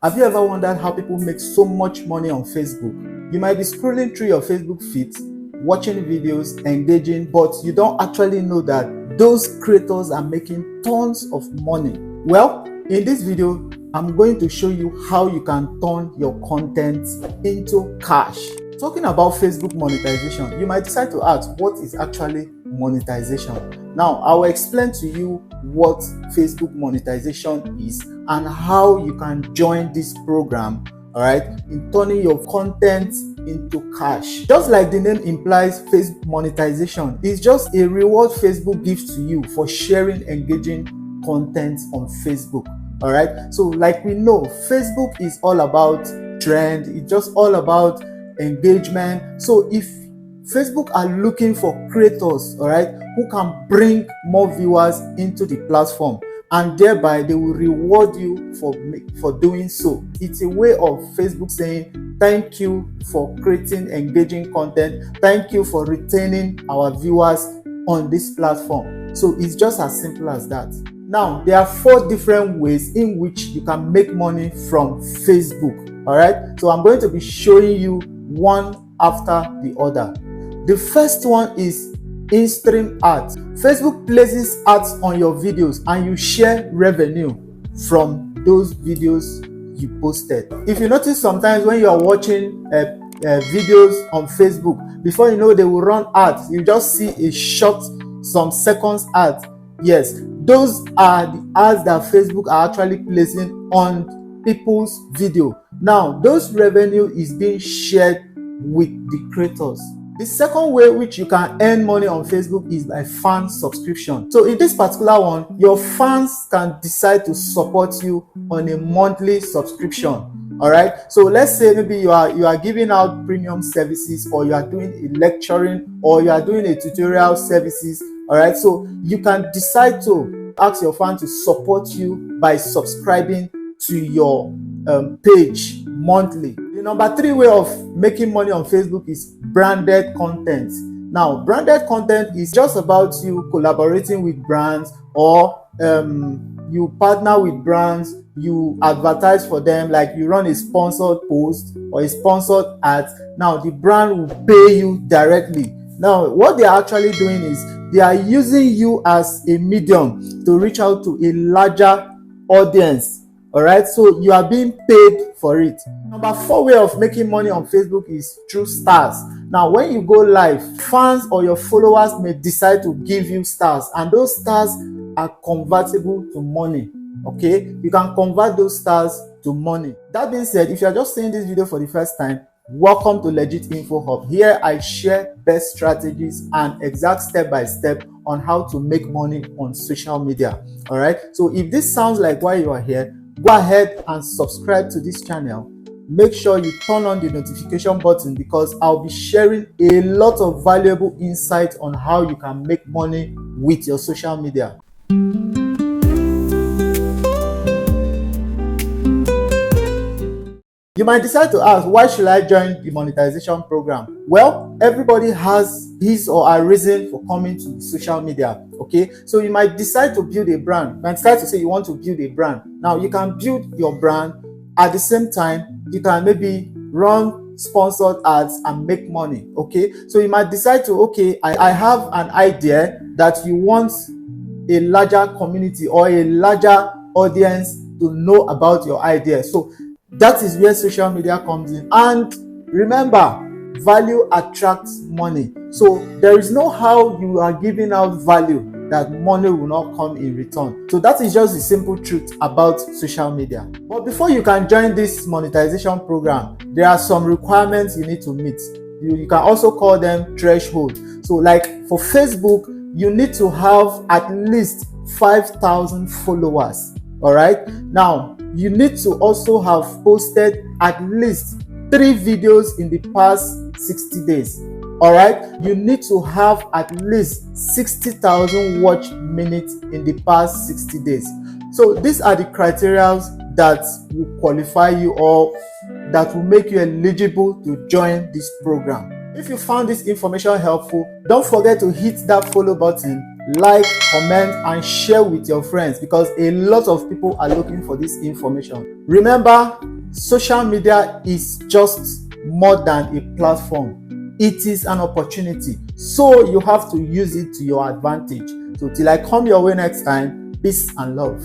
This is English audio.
Have you ever wondered how people make so much money on Facebook? You might be scrolling through your Facebook feed, watching videos, engaging, but you don't actually know that those creators are making tons of money. Well, in this video, I'm going to show you how you can turn your content into cash. Talking about Facebook monetization, you might decide to ask, what is actually monetization? Now, I will explain to you what Facebook monetization is and how you can join this program, all right, in turning your content into cash. Just like the name implies, Facebook monetization is just a reward Facebook gives to you for sharing engaging content on Facebook. All right, so like we know, Facebook is all about trend, it's just all about engagement. So if Facebook are looking for creators, all right, who can bring more viewers into the platform, and thereby they will reward you for doing so. It's a way of Facebook saying thank you for creating engaging content, thank you for retaining our viewers on this platform. So it's just as simple as that. Now, there are 4 different ways in which you can make money from Facebook. All right, so I'm going to be showing you one after the other. The first one is in-stream ads. Facebook places ads on your videos and you share revenue from those videos you posted. If you notice, sometimes when you are watching videos on Facebook, before you know, they will run ads. You just see a short, some seconds ad. Yes, those are the ads that Facebook are actually placing on people's video. Now, those revenue is being shared with the creators. The second way which you can earn money on Facebook is by fan subscription. So in this particular one, your fans can decide to support you on a monthly subscription. All right, so let's say maybe you are giving out premium services, or you are doing a lecturing, or you are doing a tutorial services. All right, so you can decide to ask your fan to support you by subscribing to your page monthly. The number 3 way of making money on Facebook is branded content. Now, branded content is just about you collaborating with brands, or you partner with brands, you advertise for them, like you run a sponsored post or a sponsored ad. Now, the brand will pay you directly. Now, what they are actually doing is they are using you as a medium to reach out to a larger audience. All right, so you are being paid for it. Number 4 way of making money on Facebook is through stars. Now, when you go live, fans or your followers may decide to give you stars, and those stars are convertible to money. Okay, you can convert those stars to money. That being said, if you are just seeing this video for the first time, welcome to Legit Info Hub. Here I share best strategies and exact step-by-step on how to make money on social media. All right, so if this sounds like why you are here, go ahead and subscribe to this channel. Make sure you turn on the notification button, because I'll be sharing a lot of valuable insights on how you can make money with your social media. You might decide to ask, why should I join the monetization program? Well, everybody has his or her reason for coming to social media. Okay, so you might decide to build a brand. You might decide to say you want to build a brand. Now, you can build your brand at the same time. You can maybe run sponsored ads and make money. Okay, so you might decide to, okay, I have an idea that you want a larger community or a larger audience to know about your idea. So that is where social media comes in. And remember, value attracts money. So there is no how you are giving out value that money will not come in return. So that is just the simple truth about social media. But before you can join this monetization program, there are some requirements you need to meet. You can also call them threshold. So like for Facebook, you need to have at least 5,000 followers. All right, now you need to also have posted at least 3 videos in the past 60 days. All right, you need to have at least 60,000 watch minutes in the past 60 days. So these are the criteria that will qualify you, or that will make you eligible to join this program. If you found this information helpful, don't forget to hit that follow button, like, comment, and share with your friends, because a lot of people are looking for this information. Remember, Social media is just more than a platform. It is an opportunity. So you have to use it to your advantage. So till I come your way next time, peace and love.